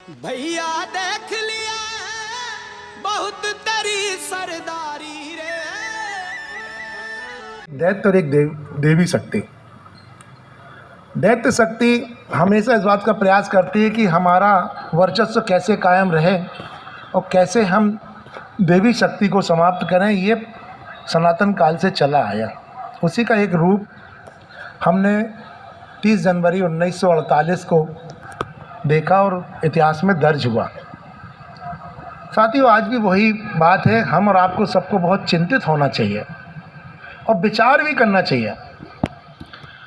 भैया देख लिया बहुत तेरी सरदारी रे। दैत्य और एक देवी शक्ति। दैत्य शक्ति हमेशा इस बात का प्रयास करती है कि हमारा वर्चस्व कैसे कायम रहे और कैसे हम देवी शक्ति को समाप्त करें। ये सनातन काल से चला आया। उसी का एक रूप हमने 30 जनवरी 1948 को देखा और इतिहास में दर्ज हुआ। साथियों, आज भी वही बात है, हम और आपको सबको बहुत चिंतित होना चाहिए और विचार भी करना चाहिए।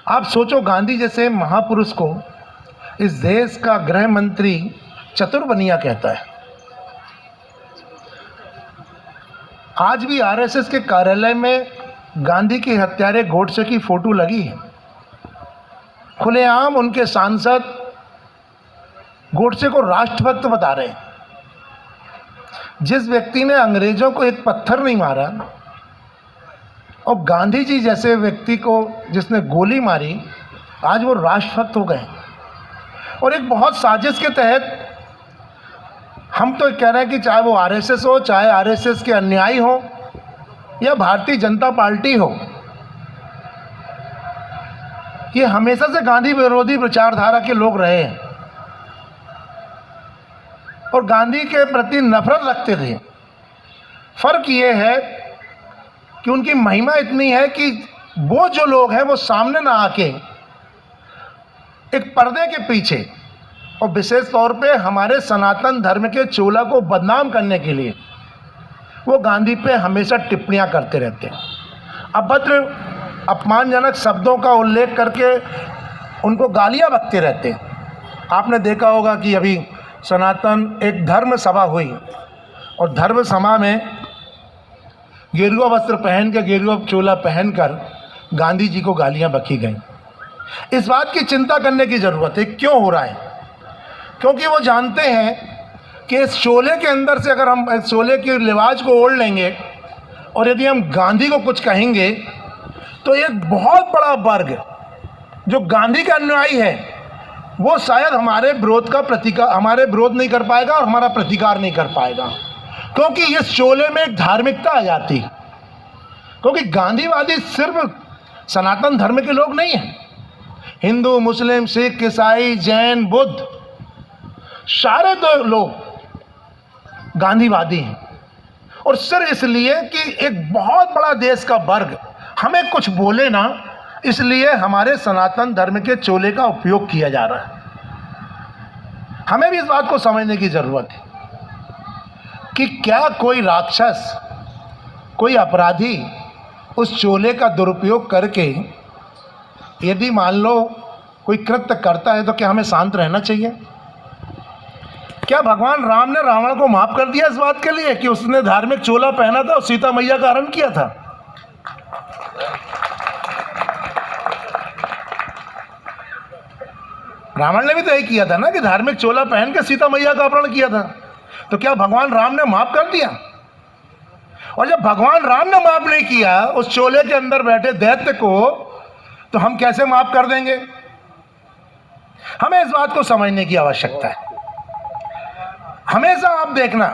आप सोचो, गांधी जैसे महापुरुष को इस देश का गृह मंत्री चतुर्बनिया कहता है। आज भी आरएसएस के कार्यालय में गांधी के हत्यारे गोडसे की फोटो लगी है। खुलेआम उनके सांसद गोडसे को राष्ट्रभक्त बता रहे हैं। जिस व्यक्ति ने अंग्रेजों को एक पत्थर नहीं मारा और गांधी जी जैसे व्यक्ति को जिसने गोली मारी, आज वो राष्ट्रभक्त हो गए। और एक बहुत साजिश के तहत हम तो कह रहे हैं कि चाहे वो आरएसएस हो, चाहे आरएसएस के अनुयायी हो या भारतीय जनता पार्टी हो, ये हमेशा से गांधी विरोधी विचारधारा के लोग रहे हैं और गांधी के प्रति नफरत रखते थे। फर्क ये है कि उनकी महिमा इतनी है कि वो जो लोग हैं वो सामने ना आके एक पर्दे के पीछे और विशेष तौर पे हमारे सनातन धर्म के चोला को बदनाम करने के लिए वो गांधी पे हमेशा टिप्पणियां करते रहते हैं। अभद्र अपमानजनक शब्दों का उल्लेख करके उनको गालियां बकते रहते हैं। आपने देखा होगा कि अभी सनातन एक धर्म सभा हुई और धर्म सभा में गेरुआ वस्त्र पहन के, गेरुआ चोला पहनकर गांधी जी को गालियां बकी गई। इस बात की चिंता करने की ज़रूरत है। क्यों हो रहा है? क्योंकि वो जानते हैं कि इस चोले के अंदर से अगर हम इस चोले के लिबास को ओढ़ लेंगे और यदि हम गांधी को कुछ कहेंगे तो एक बहुत बड़ा वर्ग जो गांधी का अनुयायी है वो शायद हमारे विरोध नहीं कर पाएगा और हमारा प्रतिकार नहीं कर पाएगा, क्योंकि इस चोले में एक धार्मिकता आ जाती है। क्योंकि गांधीवादी सिर्फ सनातन धर्म के लोग नहीं हैं। हिंदू, मुस्लिम, सिख, ईसाई, जैन, बुद्ध, सारे तो लोग गांधीवादी हैं। और सिर्फ इसलिए कि एक बहुत बड़ा देश का वर्ग हमें कुछ बोले ना, इसलिए हमारे सनातन धर्म के चोले का उपयोग किया जा रहा है। हमें भी इस बात को समझने की ज़रूरत है कि क्या कोई राक्षस, कोई अपराधी उस चोले का दुरुपयोग करके यदि मान लो कोई कृत्य करता है तो क्या हमें शांत रहना चाहिए? क्या भगवान राम ने रावण को माफ़ कर दिया इस बात के लिए कि उसने धार्मिक चोला पहना था और सीता मैया का हरण किया था? रावण ने भी तो यही किया था ना कि धार्मिक चोला पहन के सीता मैया का अपहरण किया था। तो क्या भगवान राम ने माफ कर दिया? और जब भगवान राम ने माफ नहीं किया उस चोले के अंदर बैठे दैत्य को, तो हम कैसे माफ कर देंगे? हमें इस बात को समझने की आवश्यकता है। हमेशा आप देखना,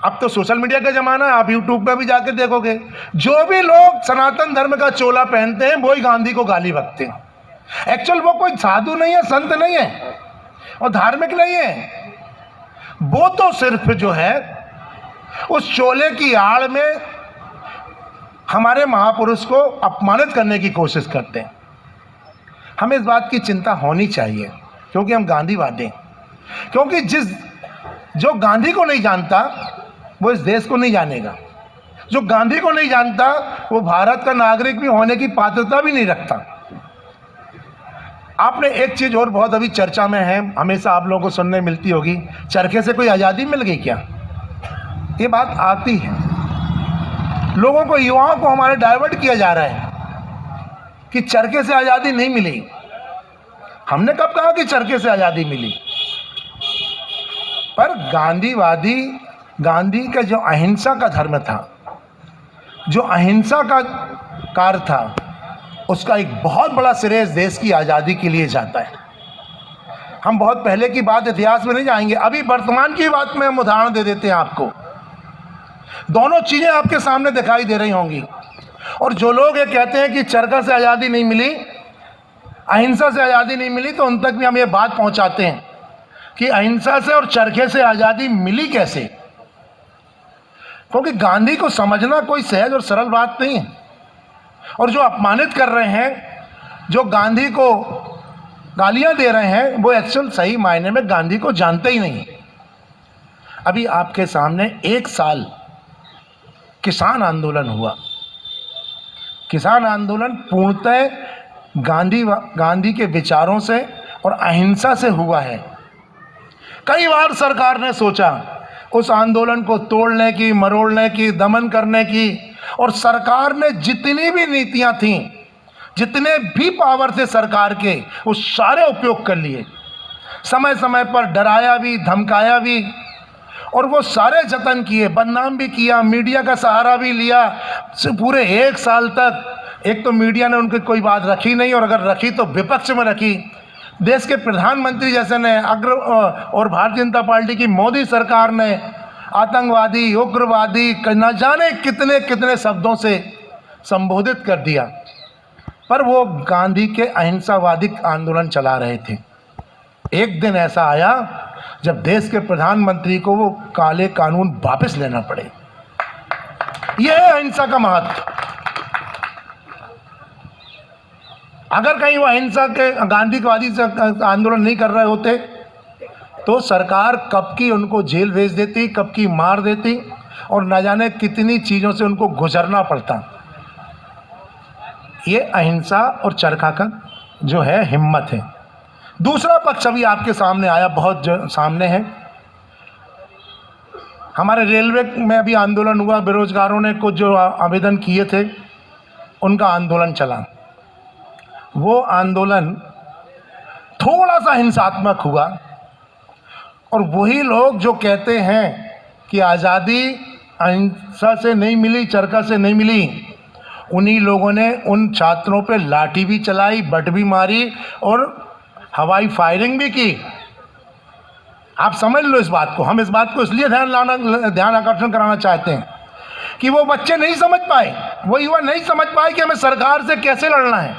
अब तो सोशल मीडिया का जमाना है, आप यूट्यूब पे भी जाके देखोगे, जो भी लोग सनातन धर्म का चोला पहनते हैं वही गांधी को गाली बकते हैं। एक्चुअल वो कोई साधु नहीं है, संत नहीं है और धार्मिक नहीं है। वो तो सिर्फ जो है उस चोले की आड़ में हमारे महापुरुष को अपमानित करने की कोशिश करते हैं। हमें इस बात की चिंता होनी चाहिए क्योंकि हम गांधीवादी हैं। क्योंकि जो गांधी को नहीं जानता वो इस देश को नहीं जानेगा। जो गांधी को नहीं जानता वो भारत का नागरिक भी होने की पात्रता भी नहीं रखता। आपने एक चीज़ और बहुत अभी चर्चा में है, हमेशा आप लोगों को सुनने मिलती होगी, चरखे से कोई आज़ादी मिल गई क्या? ये बात आती है। लोगों को, युवाओं को हमारे डाइवर्ट किया जा रहा है कि चरखे से आज़ादी नहीं मिली। हमने कब कहा कि चरखे से आज़ादी मिली? पर गांधी का जो अहिंसा का धर्म था, जो अहिंसा का कार्य था, उसका एक बहुत बड़ा श्रेय देश की आज़ादी के लिए जाता है। हम बहुत पहले की बात इतिहास में नहीं जाएंगे, अभी वर्तमान की बात में हम उदाहरण दे देते हैं आपको। दोनों चीज़ें आपके सामने दिखाई दे रही होंगी। और जो लोग ये कहते हैं कि चरखा से आज़ादी नहीं मिली, अहिंसा से आज़ादी नहीं मिली, तो उन तक भी हम ये बात पहुंचाते हैं कि अहिंसा से और चरखे से आज़ादी मिली कैसे। क्योंकि गांधी को समझना कोई सहज और सरल बात नहीं है। और जो अपमानित कर रहे हैं, जो गांधी को गालियां दे रहे हैं, वो एक्चुअल सही मायने में गांधी को जानते ही नहीं। अभी आपके सामने 1 साल किसान आंदोलन हुआ। किसान आंदोलन पूर्णतः गांधी के विचारों से और अहिंसा से हुआ है। कई बार सरकार ने सोचा उस आंदोलन को तोड़ने की, मरोड़ने की, दमन करने की, और सरकार ने जितनी भी नीतियां थीं, जितने भी पावर थे सरकार के, वो सारे उपयोग कर लिए। समय समय पर डराया भी, धमकाया भी, और वो सारे जतन किए, बदनाम भी किया, मीडिया का सहारा भी लिया। पूरे 1 साल तक एक तो मीडिया ने उनकी कोई बात रखी नहीं, और अगर रखी तो विपक्ष में रखी। देश के प्रधानमंत्री जैसे ने और भारतीय जनता पार्टी की मोदी सरकार ने आतंकवादी, उग्रवादी, न जाने कितने कितने शब्दों से संबोधित कर दिया। पर वो गांधी के अहिंसावादी आंदोलन चला रहे थे। एक दिन ऐसा आया जब देश के प्रधानमंत्री को वो काले कानून वापस लेना पड़े। यह है अहिंसा का महत्व। अगर कहीं वो अहिंसा के गांधीवादी से आंदोलन नहीं कर रहे होते तो सरकार कब की उनको जेल भेज देती, कब की मार देती, और न जाने कितनी चीज़ों से उनको गुजरना पड़ता। ये अहिंसा और चरखा का जो है हिम्मत है। दूसरा पक्ष अभी आपके सामने आया, बहुत सामने है। हमारे रेलवे में अभी आंदोलन हुआ, बेरोजगारों ने कुछ जो आवेदन किए थे उनका आंदोलन चला। वो आंदोलन थोड़ा सा हिंसात्मक हुआ, और वही लोग जो कहते हैं कि आज़ादी अहिंसा से नहीं मिली, चरखा से नहीं मिली, उन्हीं लोगों ने उन छात्रों पे लाठी भी चलाई, बट भी मारी और हवाई फायरिंग भी की। आप समझ लो इस बात को। हम इस बात को इसलिए ध्यान आकर्षण कराना चाहते हैं कि वो बच्चे नहीं समझ पाए, वो युवा नहीं समझ पाए कि हमें सरकार से कैसे लड़ना है।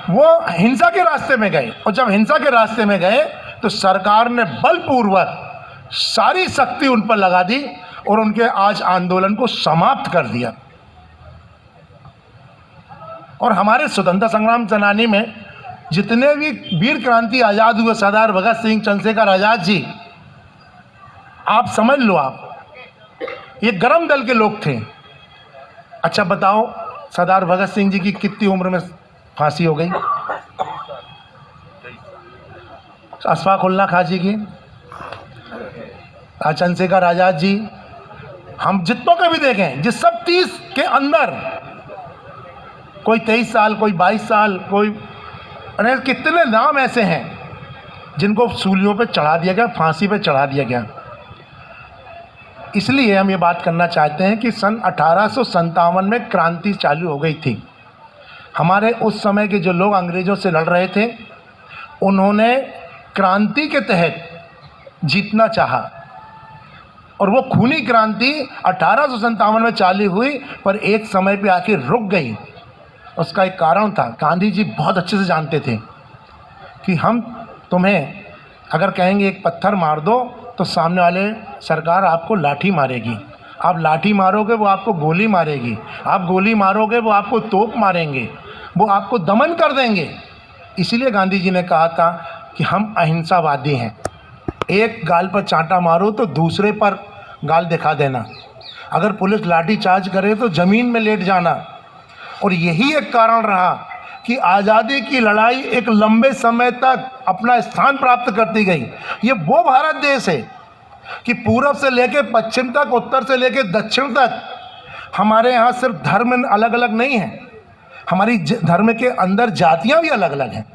वो हिंसा के रास्ते में गए, और जब हिंसा के रास्ते में गए तो सरकार ने बलपूर्वक सारी शक्ति उन पर लगा दी और उनके आज आंदोलन को समाप्त कर दिया। और हमारे स्वतंत्रता संग्राम सेनानी में जितने भी वीर क्रांति आज़ाद हुए, सरदार भगत सिंह, चंद्रशेखर आज़ाद जी, आप समझ लो, आप ये गरम दल के लोग थे। अच्छा बताओ, सरदार भगत सिंह जी की कितनी उम्र में फांसी हो गई? अशफाक उल्लाह खां जी की, चंद्रशेखर आज़ाद जी, हम जितनों के भी देखें, जिस सब 30 के अंदर, कोई 23 साल, कोई 22 साल, कोई, अरे कितने नाम ऐसे हैं जिनको सूलियों पे चढ़ा दिया गया, फांसी पे चढ़ा दिया गया। इसलिए हम ये बात करना चाहते हैं कि सन 1857 में क्रांति चालू हो गई थी। हमारे उस समय के जो लोग अंग्रेज़ों से लड़ रहे थे, उन्होंने क्रांति के तहत जीतना चाहा, और वो खूनी क्रांति 1857 में चालू हुई, पर एक समय पे आके रुक गई। उसका एक कारण था, गांधी जी बहुत अच्छे से जानते थे कि हम तुम्हें अगर कहेंगे एक पत्थर मार दो तो सामने वाले सरकार आपको लाठी मारेगी, आप लाठी मारोगे वो आपको गोली मारेगी, आप गोली मारोगे वो आपको तोप मारेंगे, वो आपको दमन कर देंगे। इसीलिए गांधी जी ने कहा था कि हम अहिंसावादी हैं। एक गाल पर चांटा मारो तो दूसरे पर गाल दिखा देना, अगर पुलिस लाठी चार्ज करे तो ज़मीन में लेट जाना। और यही एक कारण रहा कि आज़ादी की लड़ाई एक लंबे समय तक अपना स्थान प्राप्त करती गई। ये वो भारत देश है कि पूरब से लेके पश्चिम तक, उत्तर से लेके दक्षिण तक हमारे यहाँ सिर्फ धर्म अलग अलग नहीं है, हमारी धर्म के अंदर जातियाँ भी अलग अलग हैं,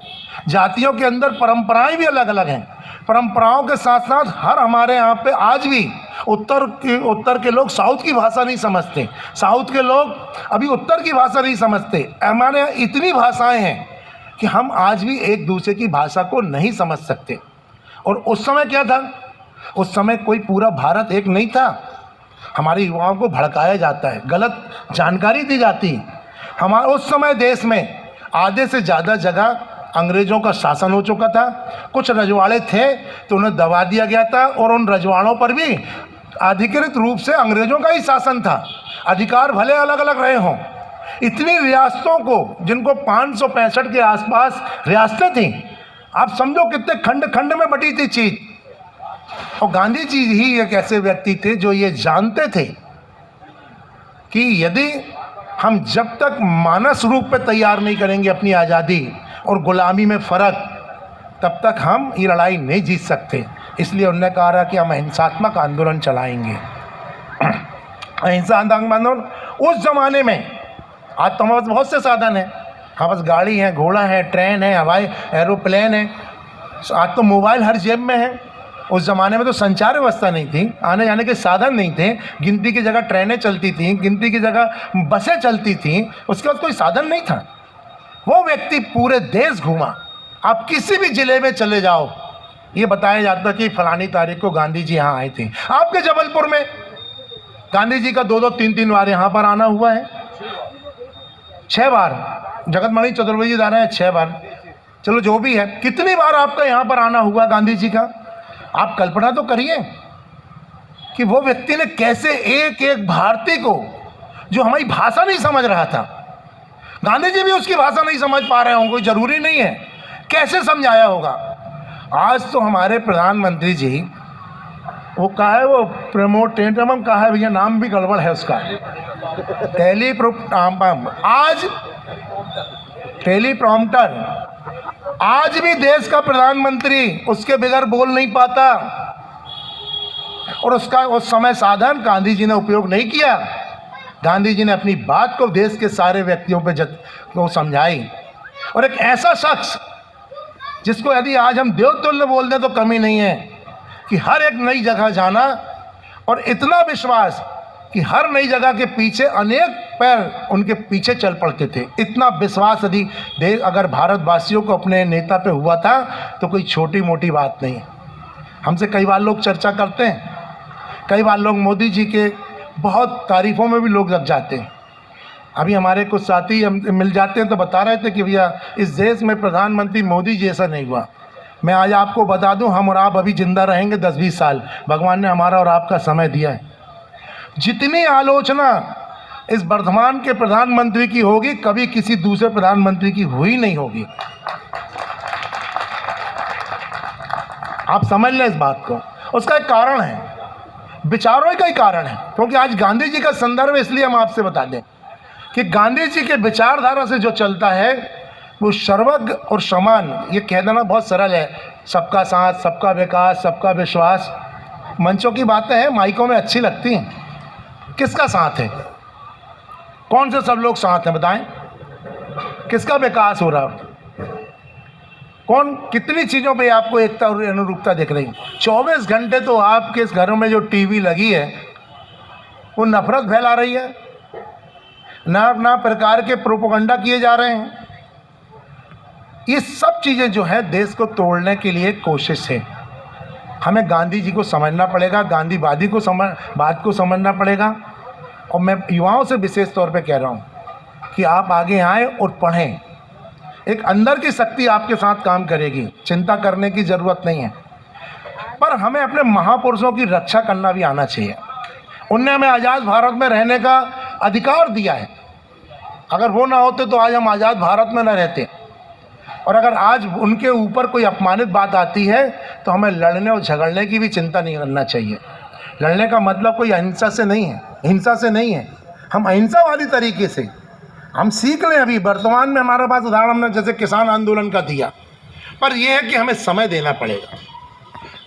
जातियों के अंदर परंपराएं भी अलग अलग हैं। परंपराओं के साथ साथ हर हमारे यहाँ पे आज भी उत्तर के लोग साउथ की भाषा नहीं समझते, साउथ के लोग अभी उत्तर की भाषा नहीं समझते। हमारे यहाँ इतनी भाषाएं हैं कि हम आज भी एक दूसरे की भाषा को नहीं समझ सकते। और उस समय क्या था, उस समय कोई पूरा भारत एक नहीं था। हमारे युवाओं को भड़काया जाता है, गलत जानकारी दी जाती। हमारा उस समय देश में आधे से ज़्यादा जगह अंग्रेज़ों का शासन हो चुका था। कुछ रजवाड़े थे तो उन्हें दबा दिया गया था, और उन रजवाड़ों पर भी अधिकृत रूप से अंग्रेज़ों का ही शासन था। अधिकार भले अलग अलग रहे हों। इतनी रियासतों को, जिनको 565 के आसपास रियासतें थीं, आप समझो कितने खंड खंड में बटी थी चीज़। और गांधी जी ही एक ऐसे व्यक्ति थे जो ये जानते थे कि यदि हम जब तक मानस रूप पे तैयार नहीं करेंगे अपनी आज़ादी और गुलामी में फ़र्क, तब तक हम ये लड़ाई नहीं जीत सकते। इसलिए उन्होंने कहा कि हम अहिंसात्मक आंदोलन चलाएंगे। अहिंसा आंदोलन उस ज़माने में, आज तो हमारे पास बहुत से साधन हैं, हमारे पास गाड़ी है, घोड़ा है, ट्रेन है, हवाई एरोप्लेन है, आज तो मोबाइल हर जेब में है। उस ज़माने में तो संचार व्यवस्था नहीं थी, आने जाने के साधन नहीं थे। गिनती की जगह ट्रेनें चलती थीं, गिनती की जगह बसें चलती थीं, उसके बाद कोई साधन नहीं था। वो व्यक्ति पूरे देश घूमा। आप किसी भी ज़िले में चले जाओ, ये बताया जाता कि फलानी तारीख को गांधी जी यहाँ आए थे। आपके जबलपुर में गांधी जी का 2-2, 3-3 बार यहाँ पर आना हुआ है। 6 बार जगतमणि चतुर्वेदी दाना है, 6 बार, चलो जो भी है। कितनी बार आपका यहाँ पर आना हुआ गांधी जी का? आप कल्पना तो करिए कि वो व्यक्ति ने कैसे एक एक भारतीय को, जो हमारी भाषा नहीं समझ रहा था, गांधी जी भी उसकी भाषा नहीं समझ पा रहे होंगे, कोई ज़रूरी नहीं है, कैसे समझाया होगा। आज तो हमारे प्रधानमंत्री जी, वो कहा है, वो प्रेमोटेंटम कहा है, भैया नाम भी गड़बड़ है उसका, टेलीप्रॉम्प्टर, आज भी देश का प्रधानमंत्री उसके बगैर बोल नहीं पाता। और उसका उस समय साधन गांधी जी ने उपयोग नहीं किया। गांधी जी ने अपनी बात को देश के सारे व्यक्तियों पे को समझाई। और एक ऐसा शख्स जिसको यदि आज हम देवतुल्य बोल दें तो कमी नहीं है, कि हर एक नई जगह जाना और इतना विश्वास कि हर नई जगह के पीछे अनेक पैर उनके पीछे चल पड़ते थे। इतना विश्वास यदि देश अगर भारतवासियों को अपने नेता पे हुआ था तो कोई छोटी मोटी बात नहीं। हमसे कई बार लोग चर्चा करते हैं, कई बार लोग मोदी जी के बहुत तारीफ़ों में भी लोग लग जाते हैं। अभी हमारे कुछ साथी हम मिल जाते हैं तो बता रहे थे कि भैया इस देश में प्रधानमंत्री मोदी जी जैसा नहीं हुआ। मैं आज आपको बता दूं, हम और आप अभी ज़िंदा रहेंगे 10-20 साल, भगवान ने हमारा और आपका समय दिया है। जितनी आलोचना इस वर्तमान के प्रधानमंत्री की होगी, कभी किसी दूसरे प्रधानमंत्री की हुई नहीं होगी। आप समझ लें इस बात को। उसका एक कारण है, विचारों का ही कारण है। क्योंकि आज गांधी जी का संदर्भ इसलिए हम आपसे बता दें कि गांधी जी के विचारधारा से जो चलता है वो सर्वज्ञ और समान, ये कह देना बहुत सरल है, सबका साथ, सबका विकास, सबका विश्वास। मंचों की बातें हैं, माइकों में अच्छी लगती हैं। किसका साथ है? कौन से सब लोग साथ हैं बताएं? किसका विकास हो रहा? कौन, कितनी चीज़ों पे आपको एकता और अनुरूपता दिख रही? 24 घंटे तो आपके इस घरों में जो टीवी लगी है वो नफरत फैला रही है, ना प्रकार के प्रोपेगेंडा किए जा रहे हैं। ये सब चीज़ें जो है देश को तोड़ने के लिए कोशिश है। हमें गांधी जी को समझना पड़ेगा, गांधीवादी को बात को समझना पड़ेगा। और मैं युवाओं से विशेष तौर पे कह रहा हूँ कि आप आगे आएँ और पढ़ें। एक अंदर की शक्ति आपके साथ काम करेगी, चिंता करने की ज़रूरत नहीं है। पर हमें अपने महापुरुषों की रक्षा करना भी आना चाहिए। उनने हमें आज़ाद भारत में रहने का अधिकार दिया है। अगर वो ना होते तो आज हम आज़ाद भारत में न रहते। और अगर आज उनके ऊपर कोई अपमानित बात आती है तो हमें लड़ने और झगड़ने की भी चिंता नहीं करना चाहिए। लड़ने का मतलब कोई अहिंसा से नहीं है, हिंसा से नहीं है। हम अहिंसावादी तरीके से हम सीख लें। अभी वर्तमान में हमारे पास उदाहरण हमने जैसे किसान आंदोलन का दिया, पर यह है कि हमें समय देना पड़ेगा,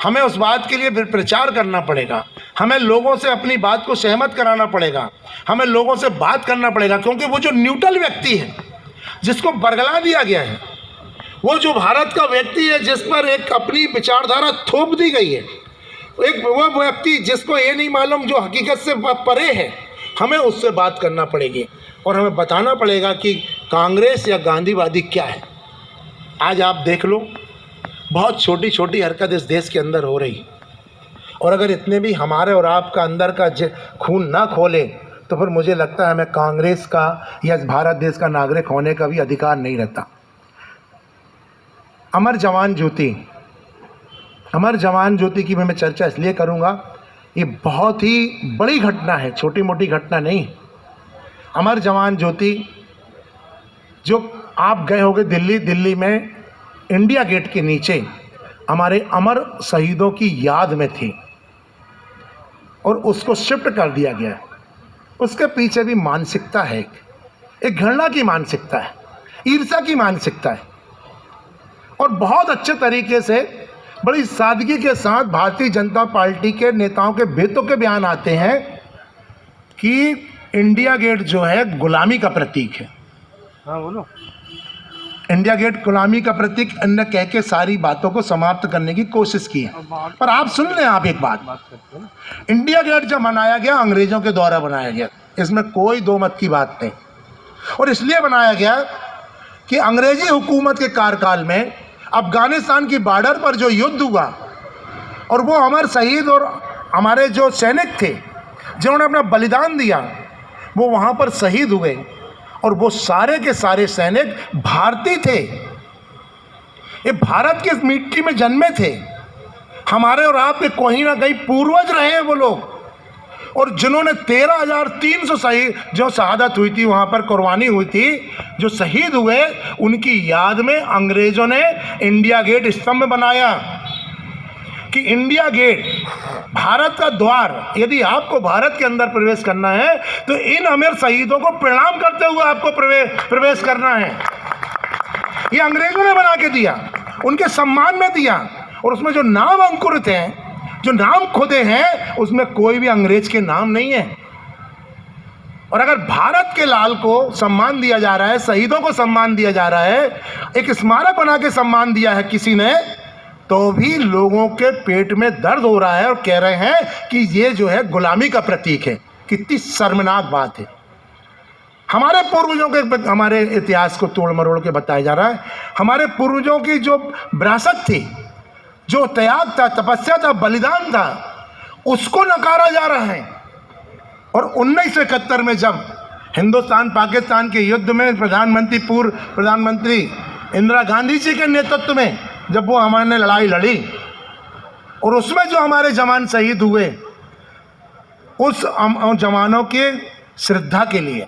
हमें उस बात के लिए प्रचार करना पड़ेगा, हमें लोगों से अपनी बात को सहमत कराना पड़ेगा, हमें लोगों से बात करना पड़ेगा। क्योंकि वो जो न्यूट्रल व्यक्ति है जिसको बरगला दिया गया है, वो जो भारत का व्यक्ति है जिस पर एक अपनी विचारधारा थोप दी गई है, एक वो व्यक्ति जिसको ये नहीं मालूम जो हकीकत से परे है, हमें उससे बात करना पड़ेगी और हमें बताना पड़ेगा कि कांग्रेस या गांधीवादी क्या है। आज आप देख लो, बहुत छोटी छोटी हरकत इस देश के अंदर हो रही, और अगर इतने भी हमारे और आपका अंदर का खून ना खोले तो फिर मुझे लगता है हमें कांग्रेस का या इस भारत देश का नागरिक होने का भी अधिकार नहीं रहता। अमर जवान ज्योति की मैं चर्चा इसलिए करूंगा, ये बहुत ही बड़ी घटना है, छोटी मोटी घटना नहीं। अमर जवान ज्योति जो आप गए होंगे दिल्ली में इंडिया गेट के नीचे हमारे अमर शहीदों की याद में थी और उसको शिफ्ट कर दिया गया है। उसके पीछे भी मानसिकता है, एक घृणा की मानसिकता है, ईर्ष्या की मानसिकता है। और बहुत अच्छे तरीके से बड़ी सादगी के साथ भारतीय जनता पार्टी के नेताओं के बेतों के बयान आते हैं कि इंडिया गेट जो है गुलामी का प्रतीक है। हाँ बोलो। इंडिया गेट गुलामी का प्रतीक अन्य कह के सारी बातों को समाप्त करने की कोशिश की है। पर आप सुन लें, आप एक बात इंडिया गेट जब बनाया गया अंग्रेजों के द्वारा बनाया गया, इसमें कोई दो मत की बात नहीं। और इसलिए बनाया गया कि अंग्रेजी हुकूमत के कार्यकाल में अफगानिस्तान की बॉर्डर पर जो युद्ध हुआ और वो हमारे शहीद और हमारे जो सैनिक थे जिन्होंने अपना बलिदान दिया वो वहाँ पर शहीद हुए, और वो सारे के सारे सैनिक भारतीय थे, ये भारत की मिट्टी में जन्मे थे। हमारे और आपके कहीं ना कहीं पूर्वज रहे हैं वो लोग, और जिन्होंने 13,300 शहीद जो शहादत हुई थी वहाँ पर कुर्बानी हुई थी, जो शहीद हुए, उनकी याद में अंग्रेज़ों ने इंडिया गेट स्तंभ बनाया कि इंडिया गेट भारत का द्वार, यदि आपको भारत के अंदर प्रवेश करना है तो इन अमर शहीदों को प्रणाम करते हुए आपको प्रवेश करना है। ये अंग्रेजों ने बना के दिया, उनके सम्मान में दिया, और उसमें जो नाम अंकुरित हैं, जो नाम खुदे हैं, उसमें कोई भी अंग्रेज के नाम नहीं है। और अगर भारत के लाल को सम्मान दिया जा रहा है, शहीदों को सम्मान दिया जा रहा है, एक स्मारक बना के सम्मान दिया है किसी ने, तो भी लोगों के पेट में दर्द हो रहा है और कह रहे हैं कि ये जो है गुलामी का प्रतीक है। कितनी शर्मनाक बात है। हमारे पूर्वजों के, हमारे इतिहास को तोड़ मरोड़ के बताया जा रहा है। हमारे पूर्वजों की जो विरासत थी, जो त्याग था, तपस्या था, बलिदान था, उसको नकारा जा रहा है। और 1971 में जब हिंदुस्तान पाकिस्तान के युद्ध में पूर्व प्रधानमंत्री इंदिरा गांधी जी के नेतृत्व में जब वो हमारे लड़ाई लड़ी और उसमें जो हमारे जवान शहीद हुए, उस जवानों के श्रद्धा के लिए,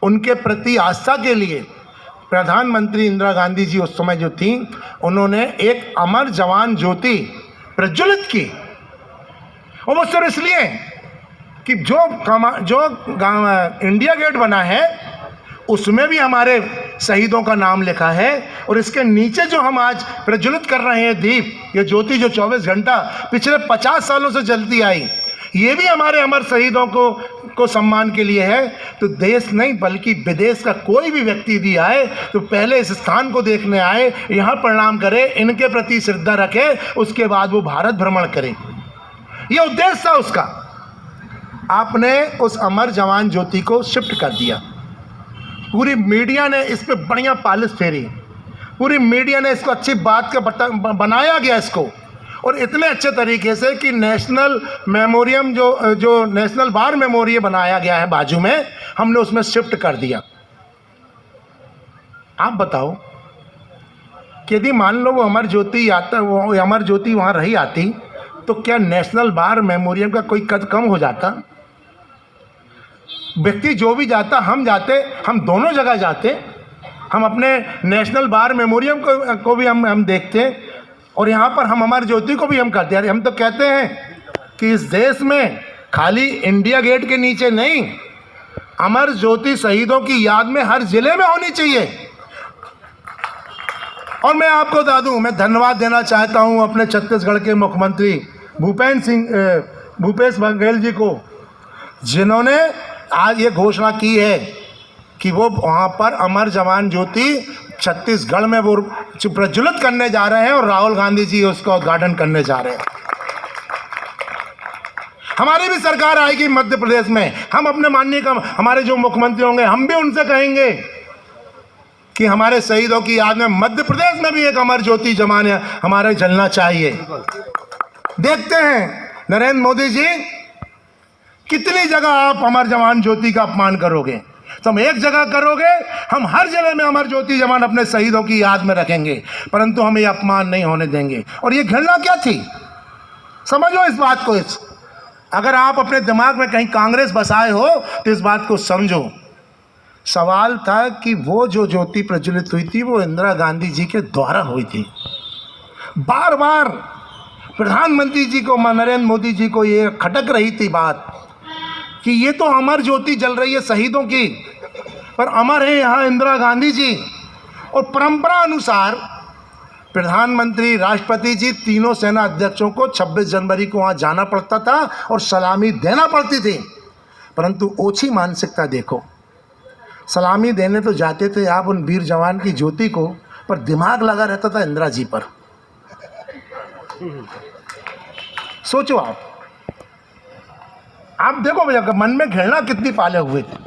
उनके प्रति आस्था के लिए प्रधानमंत्री इंदिरा गांधी जी उस समय जो थी, उन्होंने एक अमर जवान ज्योति प्रज्वलित की। और वो सिर्फ इसलिए कि जो इंडिया गेट बना है उसमें भी हमारे शहीदों का नाम लिखा है, और इसके नीचे जो हम आज प्रज्वलित कर रहे हैं दीप, ये ज्योति जो 24 घंटा पिछले 50 सालों से जलती आई, ये भी हमारे अमर शहीदों को सम्मान के लिए है। तो देश नहीं बल्कि विदेश का कोई भी व्यक्ति यदि आए तो पहले इस स्थान को देखने आए, यहाँ प्रणाम करे, इनके प्रति श्रद्धा रखे, उसके बाद वो भारत भ्रमण करे। ये उद्देश्य था उसका। आपने उस अमर जवान ज्योति को शिफ्ट कर दिया। पूरी मीडिया ने इस पर बढ़िया पालिश फेरी, पूरी मीडिया ने इसको अच्छी बात का बनाया गया इसको, और इतने अच्छे तरीके से कि नेशनल मेमोरियम जो नेशनल वार मेमोरियल बनाया गया है बाजू में, हमने उसमें शिफ्ट कर दिया। आप बताओ कि यदि मान लो वो अमर ज्योति वहाँ रही आती तो क्या नेशनल वार मेमोरियम का कोई कद कम हो जाता? व्यक्ति जो भी जाता, हम जाते, हम दोनों जगह जाते, हम अपने नेशनल वार मेमोरियम को भी हम देखते, और यहाँ पर हम अमर ज्योति को भी हम करते हैं। हम तो कहते हैं कि इस देश में खाली इंडिया गेट के नीचे नहीं, अमर ज्योति शहीदों की याद में हर जिले में होनी चाहिए। और मैं आपको बता दूं, मैं धन्यवाद देना चाहता हूं अपने छत्तीसगढ़ के मुख्यमंत्री भूपेश बघेल जी को, जिन्होंने आज ये घोषणा की है कि वो वहाँ पर अमर जवान ज्योति छत्तीसगढ़ में वो प्रज्वलित करने जा रहे हैं, और राहुल गांधी जी उसका उद्घाटन करने जा रहे हैं। हमारी भी सरकार आएगी मध्य प्रदेश में, हम अपने माननीय हमारे जो मुख्यमंत्री होंगे, हम भी उनसे कहेंगे कि हमारे शहीदों की याद में मध्य प्रदेश में भी एक अमर ज्योति जमाने हमारे जलना चाहिए। देखते हैं नरेंद्र मोदी जी कितनी जगह आप अमर जवान ज्योति का अपमान करोगे। तो हम एक जगह करोगे, हम हर जिले में अमर ज्योति जवान अपने शहीदों की याद में रखेंगे, परंतु हम ये अपमान नहीं होने देंगे। और ये घृणा क्या थी, समझो इस बात को। अगर आप अपने दिमाग में कहीं कांग्रेस बसाए हो तो इस बात को समझो। सवाल था कि वो जो ज्योति प्रज्वलित हुई थी वो इंदिरा गांधी जी के द्वारा हुई थी। बार बार प्रधानमंत्री जी को, नरेंद्र मोदी जी को ये खटक रही थी बात कि ये तो अमर ज्योति जल रही है शहीदों की, पर अमर है यहाँ इंदिरा गांधी जी। और परंपरा अनुसार प्रधानमंत्री, राष्ट्रपति जी, तीनों सेना अध्यक्षों को 26 जनवरी को वहाँ जाना पड़ता था और सलामी देना पड़ती थी। परंतु ओछी मानसिकता देखो, सलामी देने तो जाते थे आप उन वीर जवान की ज्योति को, पर दिमाग लगा रहता था इंदिरा जी पर। सोचो आप देखो भैया, मन में घृणा कितनी पाले हुए थे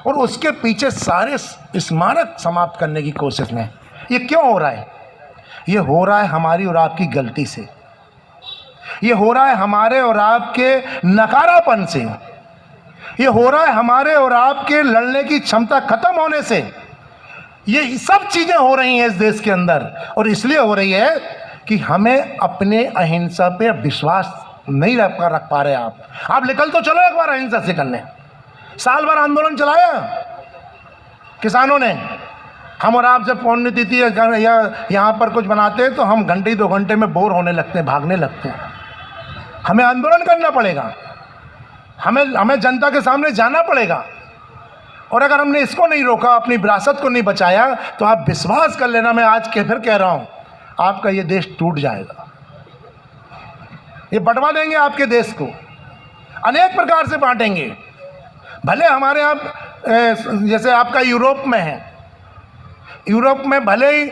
और उसके पीछे सारे स्मारक समाप्त करने की कोशिश में। ये क्यों हो रहा है? ये हो रहा है हमारी और आपकी गलती से, ये हो रहा है हमारे और आपके नकारापन से, ये हो रहा है हमारे और आपके लड़ने की क्षमता खत्म होने से। ये सब चीज़ें हो रही हैं इस देश के अंदर, और इसलिए हो रही है कि हमें अपने अहिंसा पे विश्वास नहीं रख पा रहे। आप निकल तो चलो एक बार अहिंसा से करने। साल भर आंदोलन चलाया किसानों ने। हम और आप जब पुण्यतिथि या यहाँ पर कुछ बनाते हैं तो हम घंटे 2 घंटे में बोर होने लगते हैं, भागने लगते हैं। हमें आंदोलन करना पड़ेगा, हमें जनता के सामने जाना पड़ेगा। और अगर हमने इसको नहीं रोका, अपनी विरासत को नहीं बचाया, तो आप विश्वास कर लेना, मैं आज फिर कह रहा हूँ, आपका ये देश टूट जाएगा। ये बंटवा देंगे आपके देश को, अनेक प्रकार से बांटेंगे। भले हमारे यहाँ जैसे आपका यूरोप में है, यूरोप में भले ही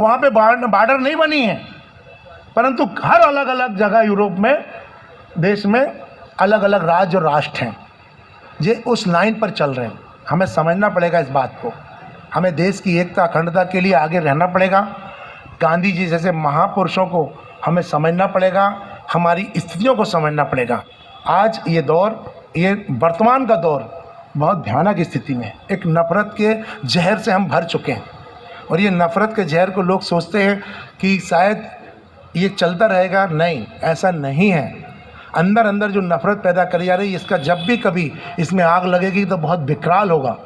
वहाँ पे बॉर्डर नहीं बनी है, परंतु हर अलग अलग जगह यूरोप में, देश में अलग अलग राज्य और राष्ट्र हैं, ये उस लाइन पर चल रहे हैं। हमें समझना पड़ेगा इस बात को। हमें देश की एकता अखंडता के लिए आगे रहना पड़ेगा। गांधी जी जैसे महापुरुषों को हमें समझना पड़ेगा, हमारी स्थितियों को समझना पड़ेगा। आज ये दौर, ये वर्तमान का दौर बहुत भयानक स्थिति में, एक नफ़रत के जहर से हम भर चुके हैं। और ये नफ़रत के जहर को लोग सोचते हैं कि शायद ये चलता रहेगा। नहीं, ऐसा नहीं है। अंदर अंदर जो नफ़रत पैदा करी जा रही है, इसका जब भी कभी इसमें आग लगेगी तो बहुत विकराल होगा।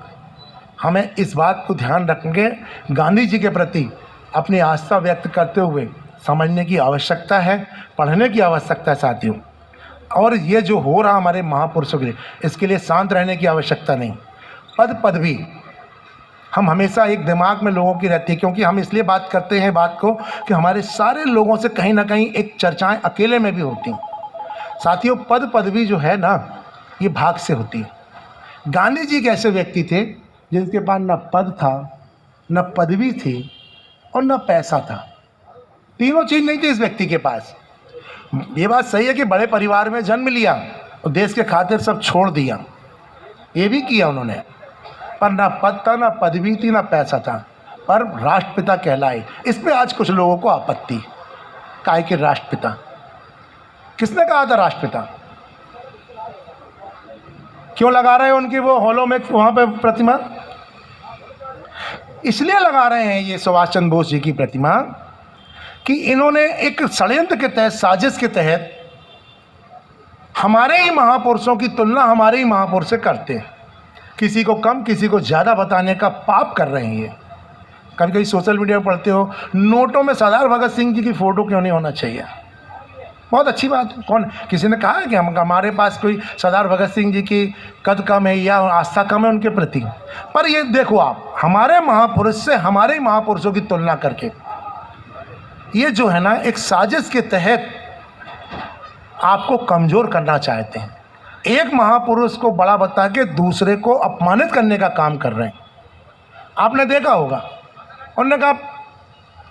हमें इस बात को ध्यान रखेंगे। गांधी जी के प्रति अपनी आस्था व्यक्त करते हुए समझने की आवश्यकता है, पढ़ने की आवश्यकता है साथियों। और ये जो हो रहा हमारे महापुरुषों के लिए, इसके लिए शांत रहने की आवश्यकता नहीं। पद पदवी हम हमेशा एक दिमाग में लोगों की रहती है, क्योंकि हम इसलिए बात करते हैं बात को कि हमारे सारे लोगों से कहीं ना कहीं एक चर्चाएं अकेले में भी होती हैं। साथियों, पद पदवी जो है ना, ये भाग से होती है। गांधी जी एक ऐसे व्यक्ति थे जिनके पास न पद था, न पदवी थी और न पैसा था। तीनों चीज़ नहीं थी इस व्यक्ति के पास। ये बात सही है कि बड़े परिवार में जन्म लिया और देश के खातिर सब छोड़ दिया, ये भी किया उन्होंने, पर ना पद था, ना पदवी थी, ना पैसा था, पर राष्ट्रपिता कहलाए। इस पे आज कुछ लोगों को आपत्ति, काहे के राष्ट्रपिता? किसने कहा था राष्ट्रपिता? क्यों लगा रहे हैं उनकी वो हॉलों में वहाँ पे प्रतिमा? इसलिए लगा रहे हैं ये सुभाष चंद्र बोस जी की प्रतिमा कि इन्होंने एक षड्यंत्र के तहत, साजिश के तहत हमारे ही महापुरुषों की तुलना हमारे ही महापुरुष से करते हैं। किसी को कम, किसी को ज़्यादा बताने का पाप कर रहे हैं ये। कभी कभी सोशल मीडिया में पढ़ते हो, नोटों में सरदार भगत सिंह जी की फ़ोटो क्यों नहीं होना चाहिए? बहुत अच्छी बात है। कौन, किसी ने कहा है कि हमारे पास कोई सरदार भगत सिंह जी की कद कम है या आस्था कम है उनके प्रति? पर ये देखो आप, हमारे महापुरुष से हमारे ही महापुरुषों की तुलना करके, ये जो है ना, एक साजिश के तहत आपको कमज़ोर करना चाहते हैं। एक महापुरुष को बड़ा बता के दूसरे को अपमानित करने का काम कर रहे हैं। आपने देखा होगा, उन्होंने कहा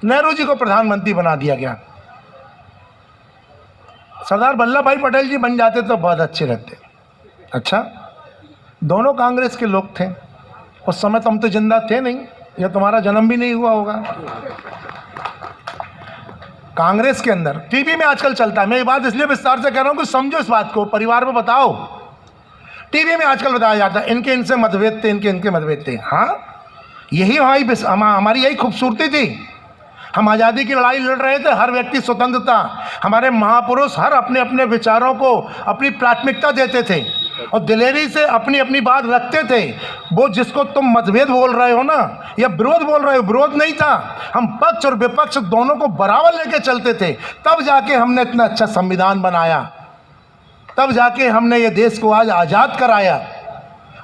नेहरू जी को प्रधानमंत्री बना दिया गया, सरदार वल्लभ भाई पटेल जी बन जाते तो बहुत अच्छे रहते। अच्छा, दोनों कांग्रेस के लोग थे उस समय, तो हम तो जिंदा थे नहीं, या तुम्हारा जन्म भी नहीं हुआ होगा। कांग्रेस के अंदर टीवी में आजकल चलता है, मैं ये बात इसलिए विस्तार से कह रहा हूँ कि समझो इस बात को, परिवार में बताओ। टीवी में आजकल बताया जाता है इनके इनसे मतभेद थे, इनके इनके मतभेद थे। हाँ, यही हमारी यही खूबसूरती थी। हम आज़ादी की लड़ाई लड़ रहे थे, हर व्यक्ति स्वतंत्र था। हमारे महापुरुष हर अपने अपने विचारों को अपनी प्राथमिकता देते थे और दिलेरी से अपनी अपनी बात रखते थे। वो जिसको तुम मतभेद बोल रहे हो ना, या विरोध बोल रहे हो, विरोध नहीं था। हम पक्ष और विपक्ष दोनों को बराबर लेके चलते थे। तब जाके हमने इतना अच्छा संविधान बनाया, तब जाके हमने ये देश को आज आज़ाद कराया।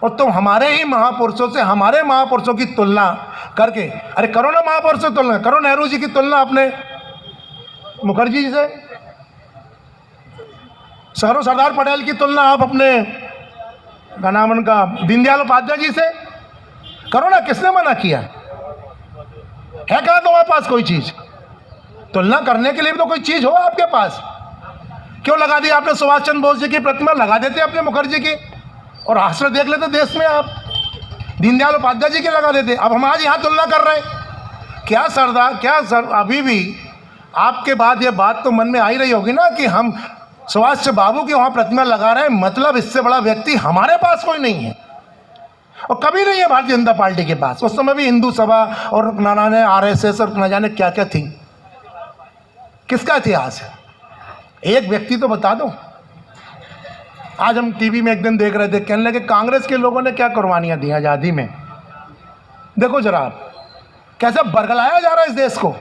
और तुम हमारे ही महापुरुषों से, हमारे महापुरुषों की तुलना करके, अरे करो ना महापुरुषों से तुलना, करो नेहरू जी की तुलना अपने मुखर्जी जी से, करो सरदार पटेल की तुलना आप अपने का नाम उनका दीनदयाल उपाध्याय जी से करो ना। किसने मना किया है? कहाँ तुम्हारे पास कोई चीज़ तुलना करने के लिए भी तो कोई चीज़ हो आपके पास? क्यों लगा दी आपने सुभाष चंद्र बोस जी की प्रतिमा? लगा देते अपने मुखर्जी की और आश्रय देख लेते देश में, आप दीनदयाल उपाध्याय जी की लगा देते। अब हम आज यहाँ तुलना कर रहे हैं। क्या सरदार, क्या सर, अभी भी आपके बाद ये बात तो मन में आ ही रही होगी ना कि हम सुभाष बाबू की वहाँ प्रतिमा लगा रहे हैं, मतलब इससे बड़ा व्यक्ति हमारे पास कोई नहीं है और कभी नहीं है भारतीय जनता पार्टी के पास। उस समय भी हिंदू सभा और नाना RSS और न जाने क्या क्या थी। किसका इतिहास है? एक व्यक्ति तो बता दो। आज हम टीवी में एक दिन देख रहे थे, कहने लगे कांग्रेस के लोगों ने क्या कुर्बानियां दी आज़ादी में। देखो जरा आप कैसे बरगलाया जा रहा है इस देश को,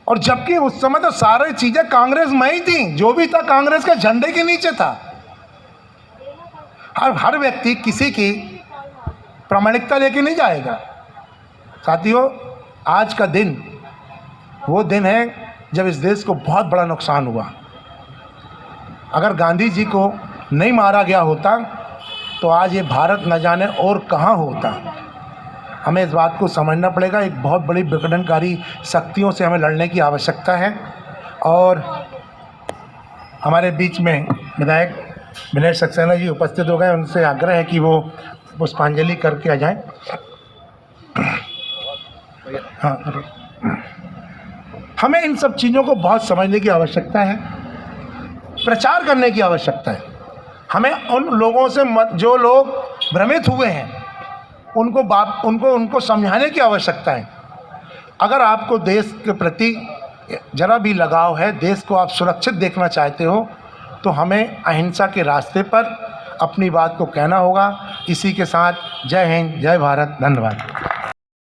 और जबकि उस समय तो सारी चीजें कांग्रेस में ही थी। जो भी था कांग्रेस के झंडे के नीचे था। हर व्यक्ति किसी की प्रामाणिकता लेके नहीं जाएगा। साथियों, आज का दिन वो दिन है जब इस देश को बहुत बड़ा नुकसान हुआ। अगर गांधी जी को नहीं मारा गया होता तो आज ये भारत न जाने और कहाँ होता। हमें इस बात को समझना पड़ेगा। एक बहुत बड़ी विघटनकारी शक्तियों से हमें लड़ने की आवश्यकता है। और हमारे बीच में विधायक विनय सक्सेना जी उपस्थित हो गए। उनसे आग्रह है कि वो पुष्पांजलि करके आ जाएं। हाँ, हमें इन सब चीज़ों को बहुत समझने की आवश्यकता है, प्रचार करने की आवश्यकता है। हमें उन लोगों से जो लोग भ्रमित हुए हैं उनको समझाने की आवश्यकता है। अगर आपको देश के प्रति जरा भी लगाव है, देश को आप सुरक्षित देखना चाहते हो, तो हमें अहिंसा के रास्ते पर अपनी बात को कहना होगा। इसी के साथ जय हिंद, जय भारत, धन्यवाद।